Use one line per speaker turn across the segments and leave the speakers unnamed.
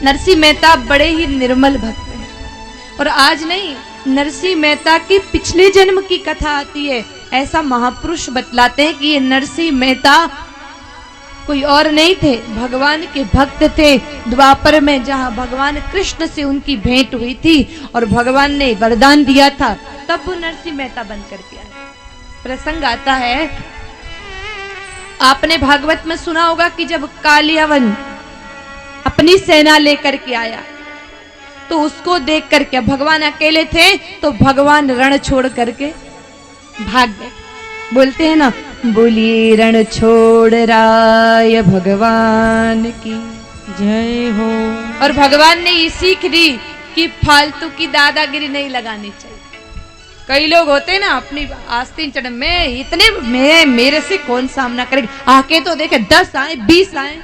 नरसिंह मेहता बड़े ही निर्मल भक्त हैं। और आज नहीं, नरसिंह मेहता की पिछले जन्म की कथा आती है। ऐसा महापुरुष बतलाते हैं कि ये नरसिंह मेहता कोई और नहीं थे, भगवान के भक्त थे। द्वापर में जहां भगवान कृष्ण से उनकी भेंट हुई थी और भगवान ने वरदान दिया था, तब वो नरसिंह मेहता बन करके आए। प्रसंग आता है, आपने भागवत में सुना होगा कि जब कालियावन अपनी सेना लेकर के आया तो उसको देख करके, भगवान अकेले थे तो भगवान रण छोड़ करके भाग गए। बोलते हैं ना, बोलिए रण छोड़ राय भगवान की
जय हो।
और भगवान ने ये सीख दी कि फालतू की दादागिरी नहीं लगानी चाहिए। कई लोग होते हैं ना अपनी आस्तीन चढ़ में इतने, मेरे से कौन सामना करेगा, आके तो देखे 10 आए 20 आए।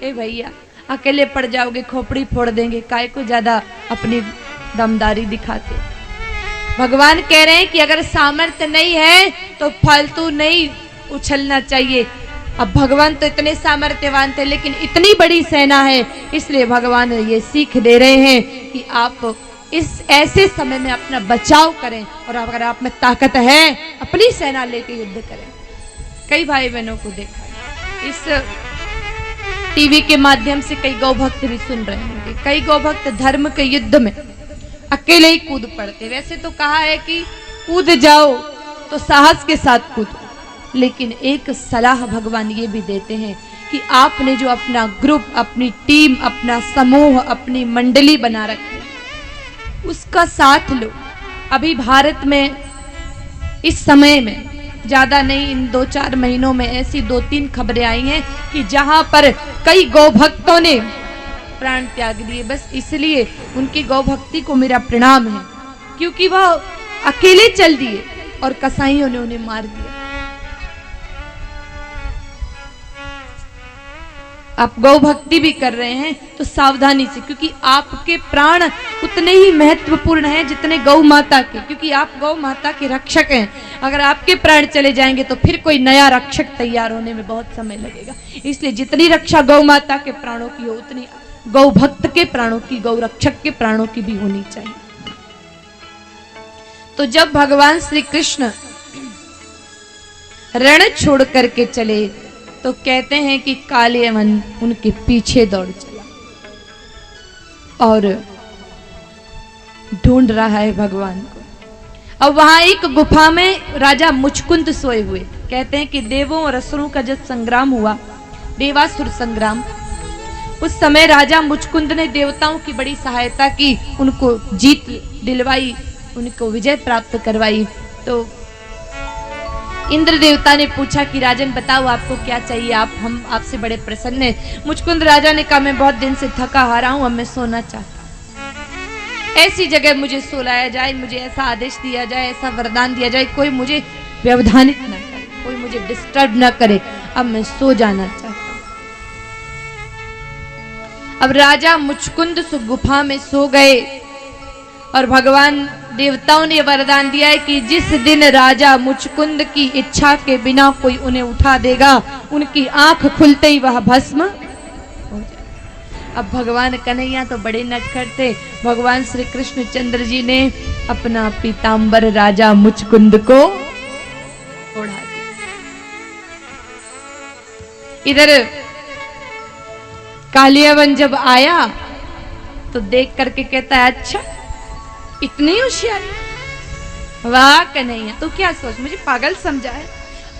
ए भैया, अकेले पड़ जाओगे, खोपड़ी फोड़ देंगे, काय को ज्यादा अपनी दमदारी दिखाते। भगवान कह रहे हैं कि अगर सामर्थ्य नहीं है तो फालतू नहीं उछलना चाहिए। अब भगवान तो इतने सामर्थ्यवान थे, लेकिन इतनी बड़ी सेना है, इसलिए भगवान ये सीख दे रहे हैं कि आप इस ऐसे समय में अपना बचाव करें, और अगर आप में ताकत है अपनी सेना लेके युद्ध करें। कई भाई बहनों को देखा इस टीवी के माध्यम से, कई गौ भक्त भी सुन रहे होंगे। कई गौ भक्त धर्म के युद्ध में अकेले ही कूद पड़ते। वैसे तो कहा है कि कूद जाओ तो साहस के साथ कूदो, लेकिन एक सलाह भगवान ये भी देते हैं कि आपने जो अपना ग्रुप, अपनी टीम, अपना समूह, अपनी मंडली बना रखी है, उसका साथ लो। अभी भारत में इस समय में, ज्यादा नहीं, इन 2-4 महीनों में ऐसी 2-3 खबरें आई हैं कि जहां पर कई गौ भक्तों ने प्राण त्याग दिए। बस इसलिए उनकी गौ भक्ति को मेरा प्रणाम है, क्योंकि वह अकेले चल दिए और कसाईयों ने उन्हें मार दिया। आप गौ भक्ति भी कर रहे हैं तो सावधानी से, क्योंकि आपके प्राण उतने ही महत्वपूर्ण हैं जितने गौ माता के, क्योंकि आप गौ माता के रक्षक हैं। अगर आपके प्राण चले जाएंगे तो फिर कोई नया रक्षक तैयार होने में बहुत समय लगेगा। इसलिए जितनी रक्षा गौ माता के प्राणों की हो, उतनी गौ भक्त के प्राणों की, गौ रक्षक के प्राणों की भी होनी चाहिए। तो जब भगवान श्री कृष्ण रण छोड़ करके चले तो कहते हैं कि कालियावन उनके पीछे दौड़ चला और ढूंढ रहा है भगवान को। अब वहां एक गुफा में राजा मुचकुंद सोए हुए। कहते हैं कि देवों और असुरों का जब संग्राम हुआ, देवासुर संग्राम, उस समय राजा मुचकुंद ने देवताओं की बड़ी सहायता की, उनको जीत दिलवाई, उनको विजय प्राप्त करवाई। तो इंद्र देवता ने पूछा कि राजन बताओ आपको क्या चाहिए, हम आपसे बड़े प्रसन्न हैं। मुचकुंद राजा ने कहा, मैं बहुत दिन से थका हारा हूं, अब मैं सोना चाहता हूं। ऐसी जगह मुझे सोलाया जाए, मुझे ऐसा आदेश दिया जाए, ऐसा वरदान दिया जाए, कोई मुझे व्यवधानित न करे, कोई मुझे डिस्टर्ब न करे, अब मैं सो जाना चाहता हूं। अब राजा मुचकुंद उस गुफा में सो गए और भगवान देवताओं ने वरदान दिया है कि जिस दिन राजा मुचकुंद की इच्छा के बिना कोई उन्हें उठा देगा, उनकी आंख खुलते ही वह भस्म हो जाए। अब भगवान कन्हैया तो बड़े नटखट थे। भगवान श्री कृष्ण चंद्र जी ने अपना पीतांबर राजा मुचकुंद को ओढ़ा दिया। इधर कालियावन जब आया तो देख करके कहता है, अच्छा इतनी होशियारी, वाह कन्हैया, तो क्या सोच मुझे पागल समझा है?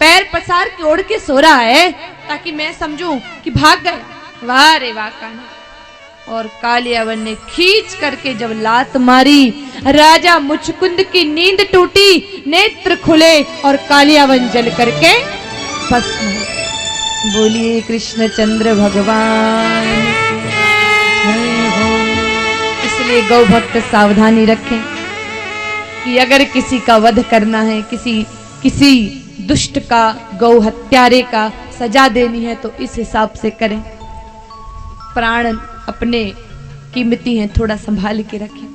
पैर पसार के ओढ़ के सो रहा है ताकि मैं समझूं कि भाग गया। वाह रे वाह कान्हा। और कालियावन ने खींच करके जब लात मारी, राजा मुचकुंद की नींद टूटी, नेत्र खुले और कालियावन जल करके भस्म हो गए। बोलिए कृष्णचंद्र भगवान जय हो। इसलिए गौ भक्त सावधानी रखें कि अगर किसी का वध करना है, किसी दुष्ट का, गौ हत्यारे का सजा देनी है, तो इस हिसाब से करें। प्राण अपने कीमती हैं, थोड़ा संभाल के रखें।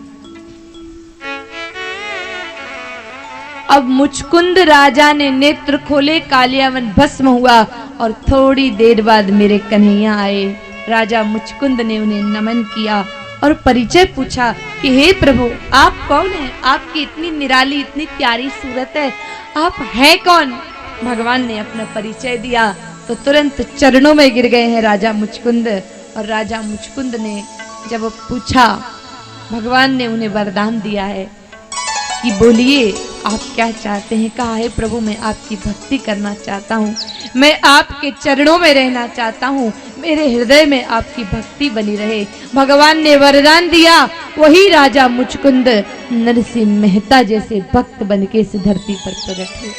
अब मुचकुंद राजा ने नेत्र खोले, कालियावन भस्म हुआ और थोड़ी देर बाद मेरे कन्हैया आए। राजा मुचकुंद ने उन्हें नमन किया और परिचय पूछा कि हे प्रभु, आप कौन हैं? आपकी इतनी निराली, इतनी प्यारी सूरत है, आप हैं कौन? भगवान ने अपना परिचय दिया तो तुरंत चरणों में गिर गए हैं राजा मुचकुंद। और राजा मुचकुंद ने जब पूछा, भगवान ने उन्हें वरदान दिया है कि बोलिए आप क्या चाहते हैं। कहा है प्रभु, मैं आपकी भक्ति करना चाहता हूँ, मैं आपके चरणों में रहना चाहता हूँ, मेरे हृदय में आपकी भक्ति बनी रहे। भगवान ने वरदान दिया, वही राजा मुचकुंद नरसिंह मेहता जैसे भक्त बनके इस धरती पर प्रकट हुए।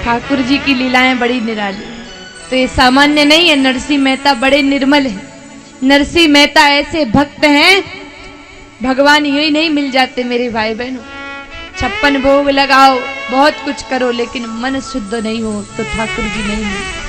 ठाकुर जी की लीलाएं बड़ी निराली, तो ये सामान्य नहीं है। नरसिंह मेहता बड़े निर्मल है। नरसिंह मेहता ऐसे भक्त हैं, भगवान यही नहीं मिल जाते मेरे भाई बहनों। 56 भोग लगाओ, बहुत कुछ करो, लेकिन मन शुद्ध नहीं हो तो ठाकुर जी नहीं मिलते।